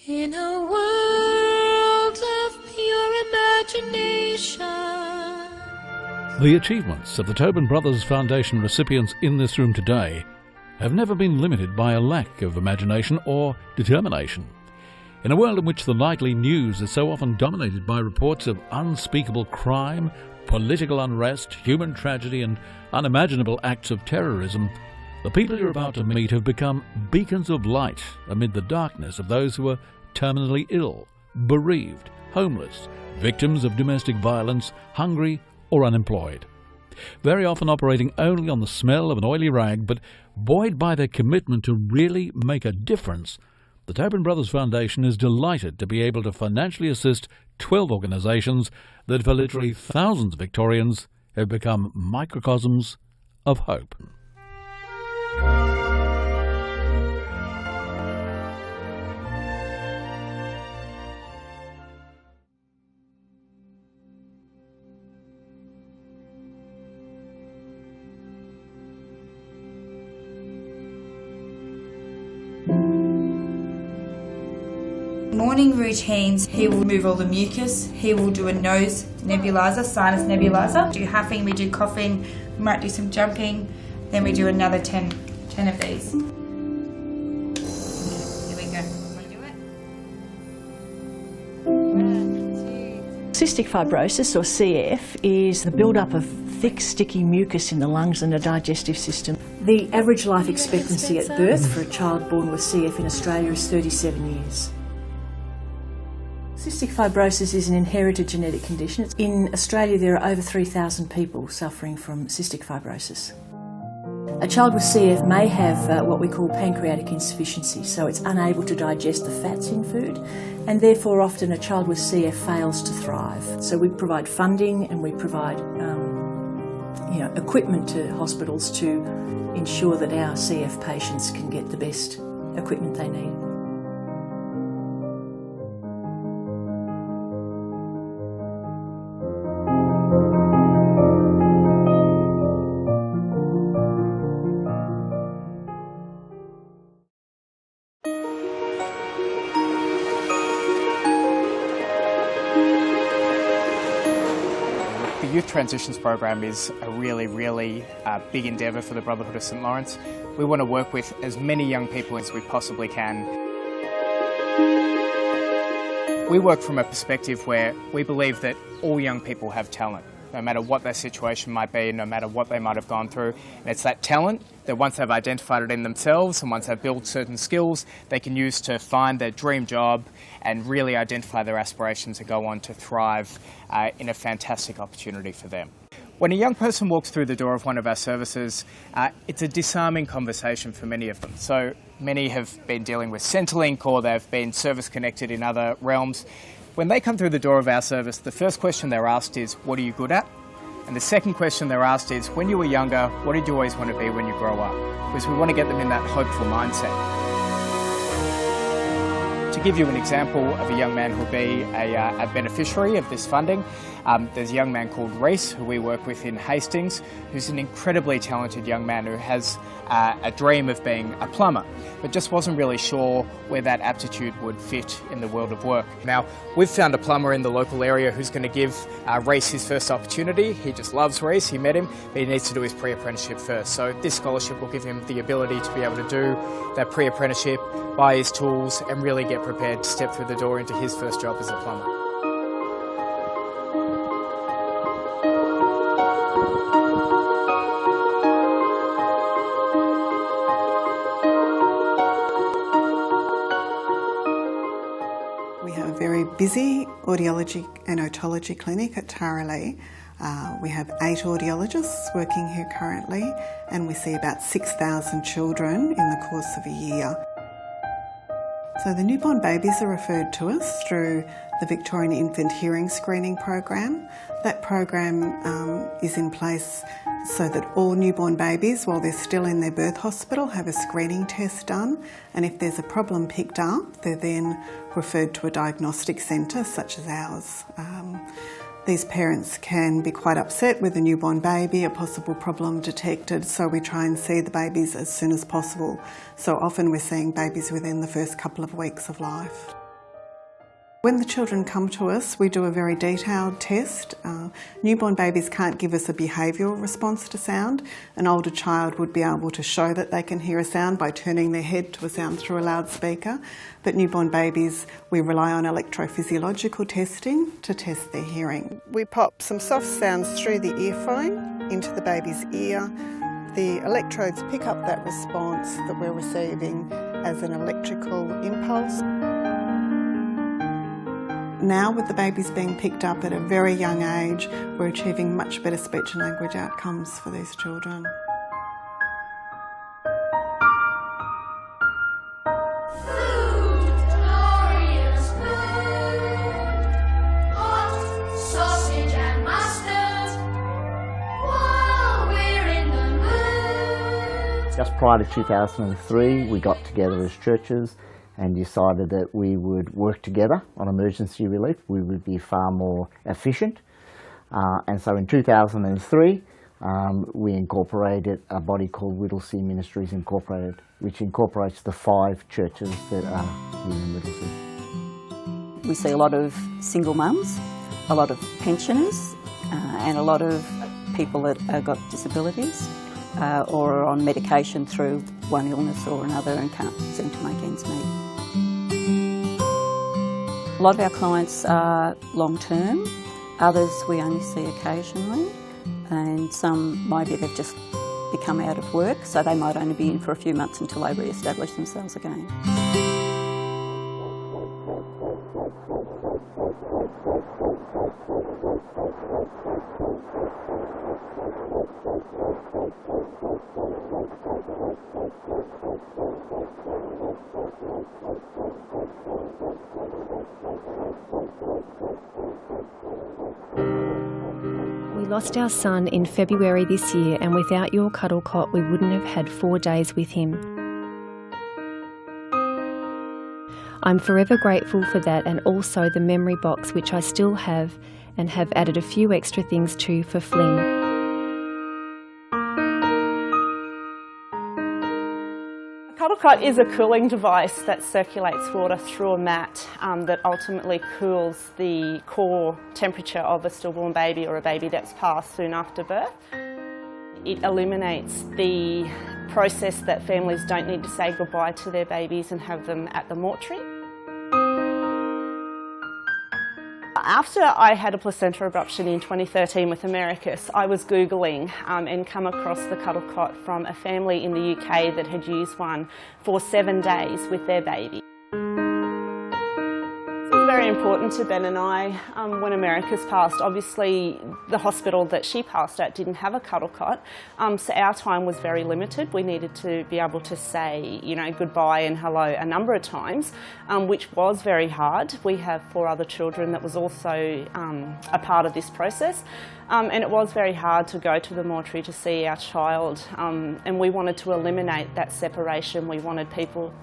In a world of pure imagination. The achievements of the Tobin Brothers Foundation recipients in this room today have never been limited by a lack of imagination or determination. In a world in which the nightly news is so often dominated by reports of unspeakable crime, political unrest, human tragedy and unimaginable acts of terrorism, the people you're about to meet have become beacons of light amid the darkness of those who are terminally ill, bereaved, homeless, victims of domestic violence, hungry or unemployed. Very often operating only on the smell of an oily rag, but buoyed by their commitment to really make a difference, the Tobin Brothers Foundation is delighted to be able to financially assist 12 organisations that for literally thousands of Victorians have become microcosms of hope. Morning routines, he will remove all the mucus, he will do a nose nebulizer, sinus nebulizer, do huffing, we do coughing, we might do some jumping, then we do another 10 of these. Here we go. Want to do it? 1, 2. Cystic fibrosis, or CF, is the build-up of thick, sticky mucus in the lungs and the digestive system. The average life expectancy at birth for a child born with CF in Australia is 37 years. Cystic fibrosis is an inherited genetic condition. In Australia there are over 3,000 people suffering from cystic fibrosis. A child with CF may have what we call pancreatic insufficiency, so it's unable to digest the fats in food, and therefore often a child with CF fails to thrive. So we provide funding and we provide equipment to hospitals to ensure that our CF patients can get the best equipment they need. The Youth Transitions Program is a really big endeavour for the Brotherhood of St Lawrence. We want to work with as many young people as we possibly can. We work from a perspective where we believe that all young people have talent, no matter what their situation might be, no matter what they might have gone through. And it's that talent that once they've identified it in themselves and once they've built certain skills, they can use to find their dream job and really identify their aspirations and go on to thrive in a fantastic opportunity for them. When a young person walks through the door of one of our services, it's a disarming conversation for many of them. So many have been dealing with Centrelink or they've been service connected in other realms. When they come through the door of our service, the first question they're asked is, what are you good at? And the second question they're asked is, when you were younger, what did you always want to be when you grow up? Because we want to get them in that hopeful mindset. To give you an example of a young man who will be a beneficiary of this funding, there's a young man called Reese, who we work with in Hastings, who's an incredibly talented young man who has a dream of being a plumber, but just wasn't really sure where that aptitude would fit in the world of work. Now, we've found a plumber in the local area who's going to give Reese his first opportunity. He just loves Reese, he met him, but he needs to do his pre-apprenticeship first. So this scholarship will give him the ability to be able to do that pre-apprenticeship, buy his tools and really get prepared to step through the door into his first job as a plumber. We have a very busy audiology and otology clinic at Tarralee. We have 8 audiologists working here currently, and we see about 6,000 children in the course of a year. So the newborn babies are referred to us through the Victorian Infant Hearing Screening Program. That program is in place so that all newborn babies, while they're still in their birth hospital, have a screening test done, and if there's a problem picked up, they're then referred to a diagnostic centre such as ours. These parents can be quite upset with a newborn baby, a possible problem detected, so we try and see the babies as soon as possible. So often we're seeing babies within the first couple of weeks of life. When the children come to us, we do a very detailed test. Newborn babies can't give us a behavioural response to sound. An older child would be able to show that they can hear a sound by turning their head to a sound through a loudspeaker. But newborn babies, we rely on electrophysiological testing to test their hearing. We pop some soft sounds through the earphone into the baby's ear. The electrodes pick up that response that we're receiving as an electrical impulse. Now, with the babies being picked up at a very young age, we're achieving much better speech and language outcomes for these children. Food, glorious food, hot sausage and mustard, while we're in the mood. Just prior to 2003, we got together as churches and decided that we would work together on emergency relief. We would be far more efficient. And so in 2003, we incorporated a body called Whittlesea Ministries Incorporated, which incorporates the 5 churches that are within Whittlesea. We see a lot of single mums, a lot of pensioners, and a lot of people that have got disabilities or are on medication through one illness or another and can't seem to make ends meet. A lot of our clients are long-term, others we only see occasionally, and some maybe they've just become out of work, so they might only be in for a few months until they re-establish themselves again. We lost our son in February this year, and without your cuddle cot we wouldn't have had 4 days with him. I'm forever grateful for that, and also the memory box which I still have and have added a few extra things to for Fling. A cuddle cot is a cooling device that circulates water through a mat that ultimately cools the core temperature of a stillborn baby or a baby that's passed soon after birth. It eliminates the process that families don't need to say goodbye to their babies and have them at the mortuary. After I had a placenta abruption in 2013 with Americus, I was Googling and come across the cuddle cot from a family in the UK that had used one for 7 days with their baby. It was very important to Ben and I when Americus passed. Obviously, the hospital that she passed at didn't have a cuddle cot, so our time was very limited. We needed to be able to say, you know, goodbye and hello a number of times, which was very hard. We have 4 other children that was also a part of this process, and it was very hard to go to the mortuary to see our child, and we wanted to eliminate that separation. We wanted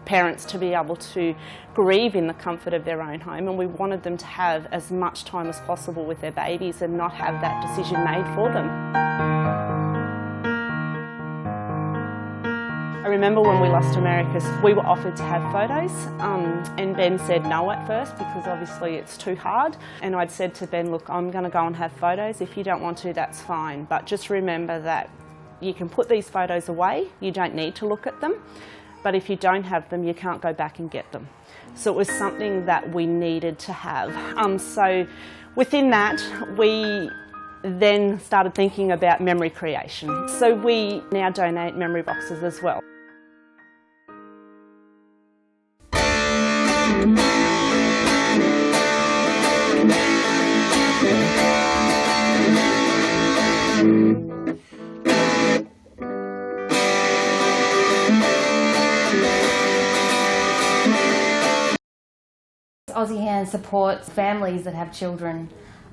parents to be able to grieve in the comfort of their own home, and we wanted them to have as much time as possible with their babies and not have that decision made for them. I remember when we lost Americus, we were offered to have photos, and Ben said no at first because obviously it's too hard. And I'd said to Ben, look, I'm going to go and have photos. If you don't want to, that's fine. But just remember that you can put these photos away. You don't need to look at them. But if you don't have them, you can't go back and get them. So it was something that we needed to have. So within that, we then started thinking about memory creation. So we now donate memory boxes as well. Aussie Hand supports families that have children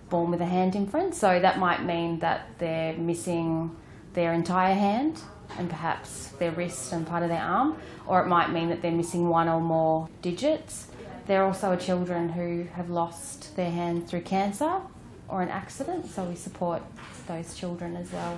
born with a hand imprint, so that might mean that they're missing their entire hand and perhaps their wrist and part of their arm, or it might mean that they're missing one or more digits. There also are children who have lost their hand through cancer or an accident, so we support those children as well.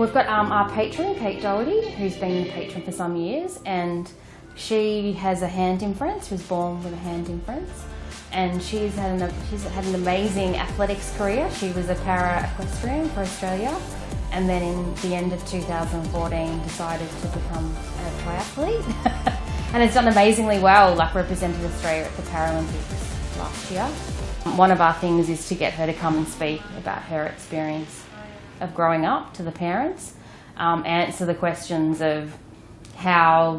we've got our patron, Kate Doherty, who's been a patron for some years, and she has a hand inference, she was born with a hand inference, and she's had an amazing athletics career. She was a para-equestrian for Australia, and then in the end of 2014 decided to become a triathlete. And has done amazingly well, like represented Australia at the Paralympics last year. One of our things is to get her to come and speak about her experience of growing up to the parents, answer the questions of how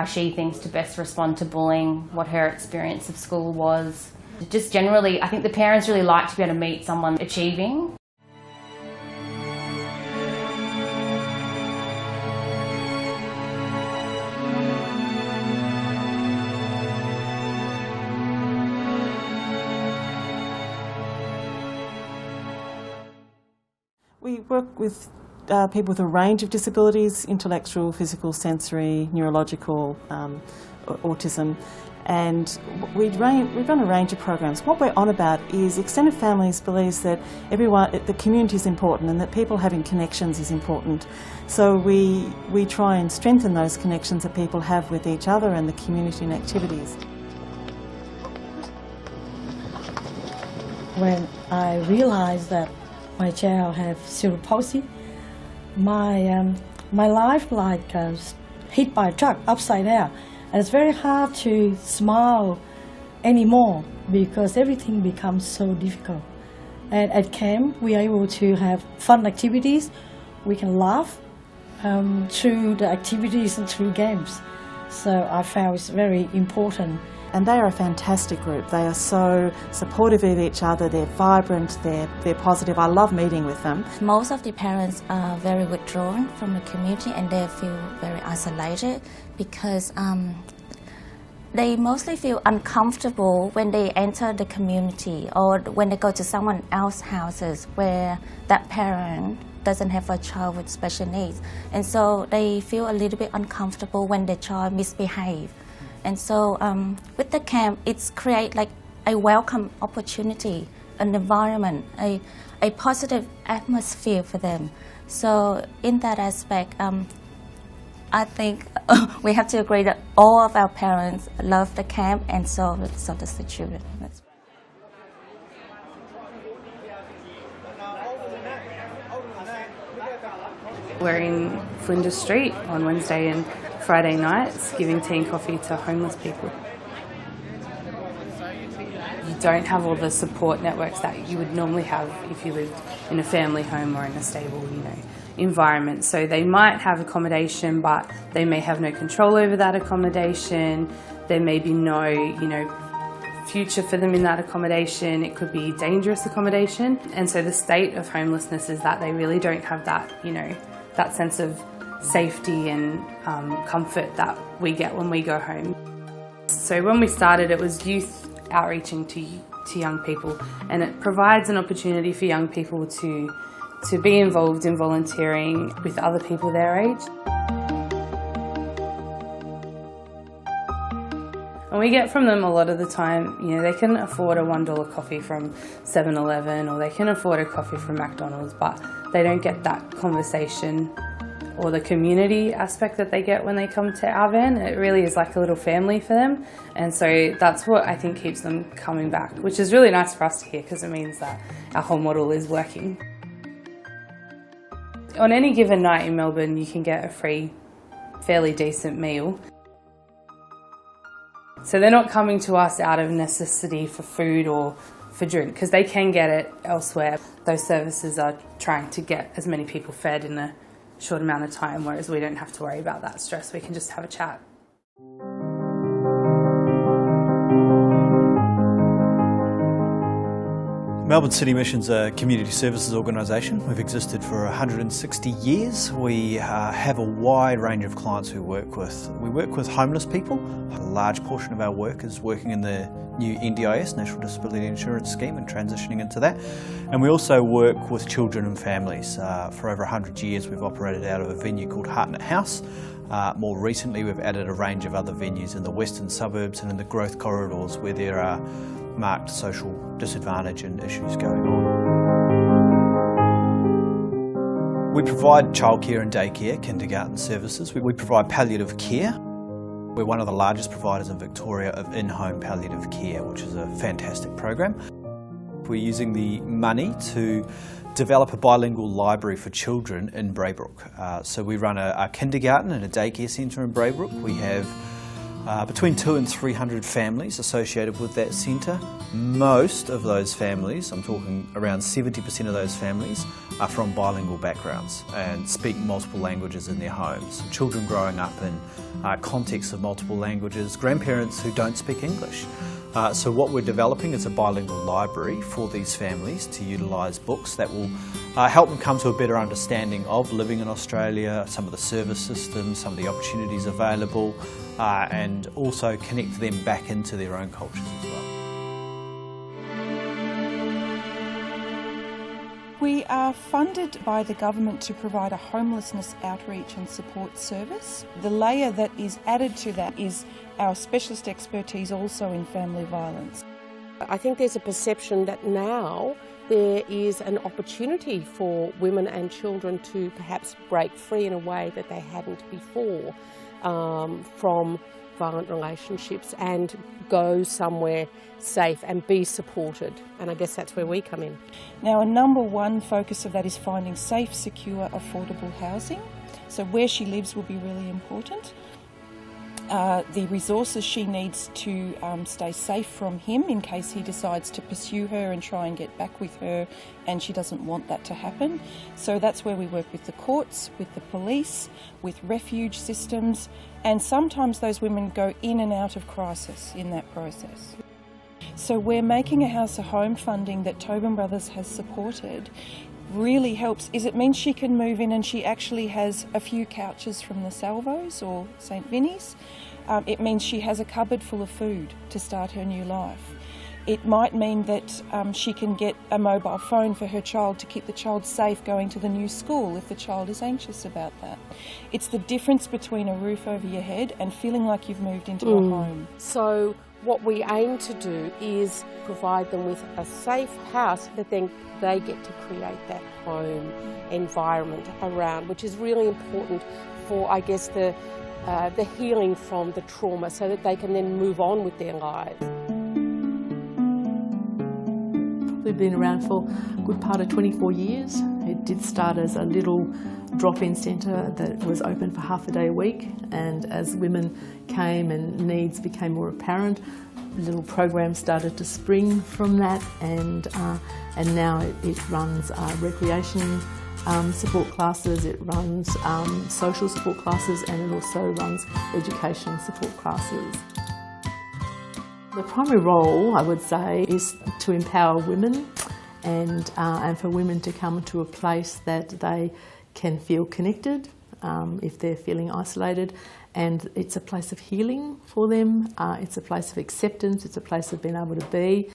she thinks to best respond to bullying, what her experience of school was. Just generally, I think the parents really like to be able to meet someone achieving. We work with people with a range of disabilities, intellectual, physical, sensory, neurological, autism, and we run a range of programs. What we're on about is extended families believes that the community is important and that people having connections is important. So we try and strengthen those connections that people have with each other and the community and activities. When I realized that my child have cerebral palsy, my life like hit by a truck upside down. And it's very hard to smile anymore because everything becomes so difficult. And at camp, we are able to have fun activities. We can laugh through the activities and through games. So I found it's very important. And they are a fantastic group. They are so supportive of each other, they're vibrant, they're positive. I love meeting with them. Most of the parents are very withdrawn from the community and they feel very isolated because they mostly feel uncomfortable when they enter the community or when they go to someone else's houses where that parent doesn't have a child with special needs. And so they feel a little bit uncomfortable when their child misbehaves. And so with the camp, it's create like a welcome opportunity, an environment, a positive atmosphere for them. So in that aspect, I think we have to agree that all of our parents love the camp and so does the children. We're in Flinders Street on Wednesday and Friday nights giving tea and coffee to homeless people. You don't have all the support networks that you would normally have if you lived in a family home or in a stable, environment. So they might have accommodation, but they may have no control over that accommodation. There may be no, future for them in that accommodation. It could be dangerous accommodation. And so the state of homelessness is that they really don't have that, that sense of safety and comfort that we get when we go home. So when we started, it was youth outreaching to young people, and it provides an opportunity for young people to be involved in volunteering with other people their age. And we get from them a lot of the time, they can afford a $1 coffee from 7-Eleven or they can afford a coffee from McDonald's, but they don't get that conversation or the community aspect that they get when they come to our van. It really is like a little family for them, and so that's what I think keeps them coming back, which is really nice for us to hear because it means that our whole model is working. On any given night in Melbourne, you can get a free, fairly decent meal. So they're not coming to us out of necessity for food or for drink, because they can get it elsewhere. Those services are trying to get as many people fed in a short amount of time, whereas we don't have to worry about that stress. We can just have a chat. Melbourne City Mission's a community services organisation. We've existed for 160 years. We have a wide range of clients we work with. We work with homeless people. A large portion of our work is working in the new NDIS, National Disability Insurance Scheme, and transitioning into that. And we also work with children and families. For over 100 years we've operated out of a venue called Hartnett House. More recently we've added a range of other venues in the western suburbs and in the growth corridors where there are marked social disadvantage and issues going on. We provide childcare and daycare, kindergarten services. We provide palliative care. We're one of the largest providers in Victoria of in-home palliative care, which is a fantastic program. We're using the money to develop a bilingual library for children in Braybrook. So we run a kindergarten and a daycare centre in Braybrook. We have between 200 and 300 families associated with that centre. Most of those families, I'm talking around 70% of those families, are from bilingual backgrounds and speak multiple languages in their homes. Children growing up in contexts of multiple languages, grandparents who don't speak English. So what we're developing is a bilingual library for these families to utilise books that will help them come to a better understanding of living in Australia, some of the service systems, some of the opportunities available, and also connect them back into their own cultures as well. We are funded by the government to provide a homelessness outreach and support service. The layer that is added to that is our specialist expertise also in family violence. I think there's a perception that now there is an opportunity for women and children to perhaps break free in a way that they hadn't before from violent relationships and go somewhere safe and be supported, and I guess that's where we come in. Now, a number one focus of that is finding safe, secure, affordable housing. So where she lives will be really important. The resources she needs to stay safe from him in case he decides to pursue her and try and get back with her, and she doesn't want that to happen. So that's where we work with the courts, with the police, with refuge systems, and sometimes those women go in and out of crisis in that process. So we're making a house a home funding that Tobin Brothers has supported really helps is it means she can move in and she actually has a few couches from the Salvos or St Vinny's. It means she has a cupboard full of food to start her new life. It might mean that she can get a mobile phone for her child to keep the child safe going to the new school if the child is anxious about that. It's the difference between a roof over your head and feeling like you've moved into a home. So what we aim to do is provide them with a safe house that then they get to create that home environment around, which is really important for, I guess, the healing from the trauma so that they can then move on with their lives. We've been around for a good part of 24 years. It did start as a little drop-in centre that was open for half a day a week, and as women came and needs became more apparent, little programs started to spring from that, and now it runs recreation support classes, it runs social support classes, and it also runs education support classes. The primary role, I would say, is to empower women and for women to come to a place that they can feel connected if they're feeling isolated, and it's a place of healing for them, it's a place of acceptance, it's a place of being able to be.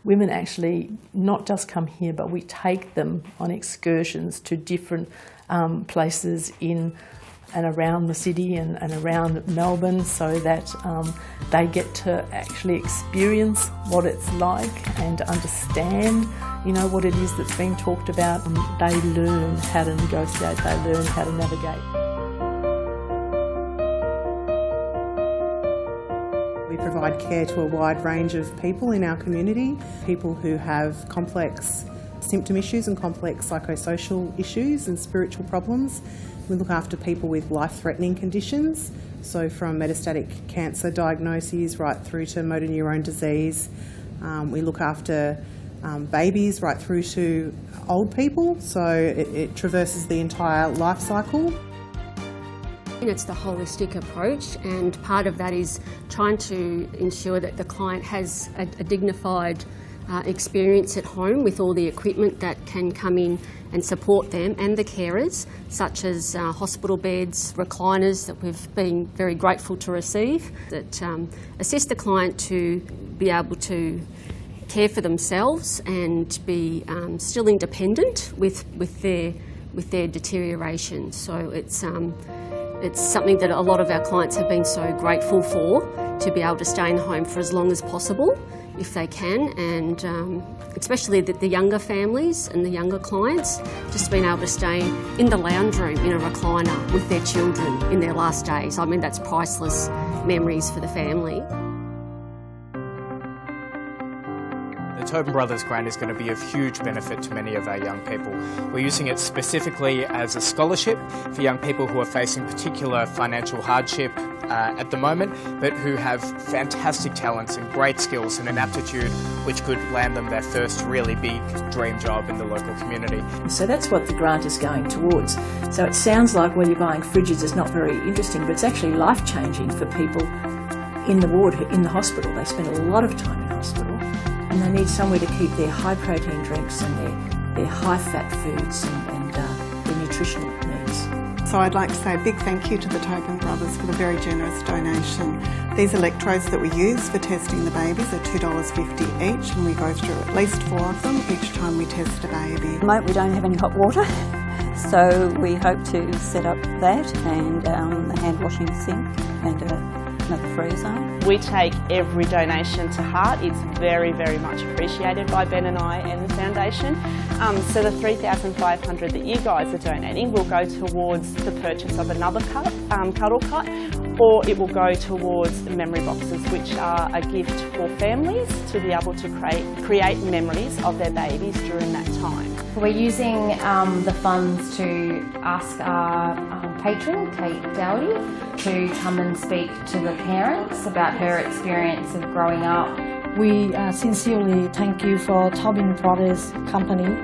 Women actually not just come here, but we take them on excursions to different places in and around the city and around Melbourne, so that they get to actually experience what it's like and understand, you know, what it is that's being talked about. They learn how to negotiate, they learn how to navigate. We provide care to a wide range of people in our community, people who have complex symptom issues and complex psychosocial issues and spiritual problems. We look after people with life-threatening conditions, so from metastatic cancer diagnoses right through to motor neurone disease. We look after babies right through to old people, so it traverses the entire life cycle. It's the holistic approach, and part of that is trying to ensure that the client has a dignified experience at home with all the equipment that can come in and support them, and the carers, such as hospital beds, recliners that we've been very grateful to receive, that assist the client to be able to care for themselves and be still independent with their deterioration. So it's something that a lot of our clients have been so grateful for, to be able to stay in the home for as long as possible if they can, and especially the younger families and the younger clients, just being able to stay in the lounge room in a recliner with their children in their last days. I mean, that's priceless memories for the family. The Tobin Brothers grant is going to be of huge benefit to many of our young people. We're using it specifically as a scholarship for young people who are facing particular financial hardship at the moment, but who have fantastic talents and great skills and an aptitude which could land them their first really big dream job in the local community. So that's what the grant is going towards. So it sounds like, well, you're buying fridges is not very interesting, but it's actually life-changing for people in the ward, in the hospital. They spend a lot of time in hospital, and they need somewhere to keep their high-protein drinks and their high-fat foods and their nutritional needs. So I'd like to say a big thank you to the Tobin Brothers for the very generous donation. These electrodes that we use for testing the babies are $2.50 each, and we go through at least 4 of them each time we test a baby. At the moment we don't have any hot water, so we hope to set up that and a hand washing sink and another freezer. We take every donation to heart. It's very, very much appreciated by Ben and I and the foundation. So the $3,500 that you guys are donating will go towards the purchase of another cuddle cot, or it will go towards memory boxes, which are a gift for families to be able to create memories of their babies during that time. We're using the funds to ask our patron, Kate Dowdy, to come and speak to the parents about her experience of growing up. We sincerely thank you for Tobin Brothers Company,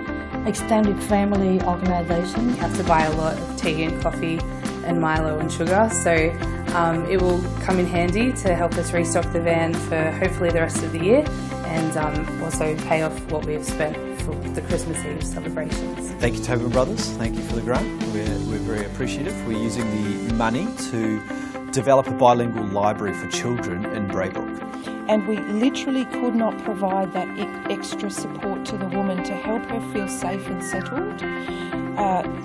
extended family organisation. You have to buy a lot of tea and coffee and Milo and sugar, so it will come in handy to help us restock the van for hopefully the rest of the year, and also pay off what we have spent for the Christmas Eve celebrations. Thank you, Tobin Brothers. Thank you for the grant. We're very appreciative. We're using the money to develop a bilingual library for children in Braybrook. And we literally could not provide that extra support to the woman to help her feel safe and settled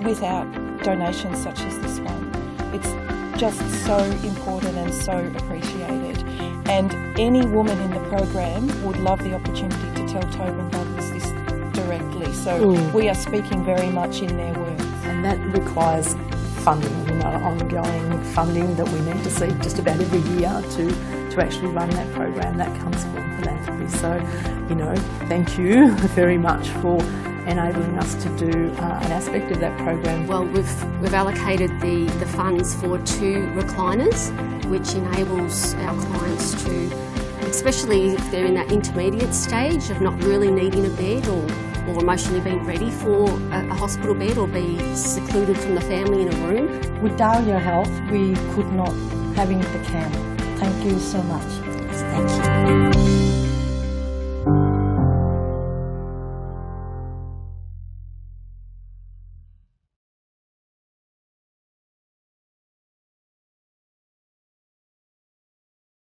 without donations such as this one. It's just so important and so appreciated. And any woman in the program would love the opportunity to tell Tobin Brothers this directly. So we are speaking very much in their words. And that requires funding, ongoing funding that we need to see just about every year to actually run that program. That comes from philanthropy. So, thank you very much for enabling us to do an aspect of that program. Well, we've allocated the funds for 2 recliners, which enables our clients to, especially if they're in that intermediate stage of not really needing a bed or emotionally being ready for a hospital bed or be secluded from the family in a room. Without your help, we could not having the camp. Thank you so much. Thank you.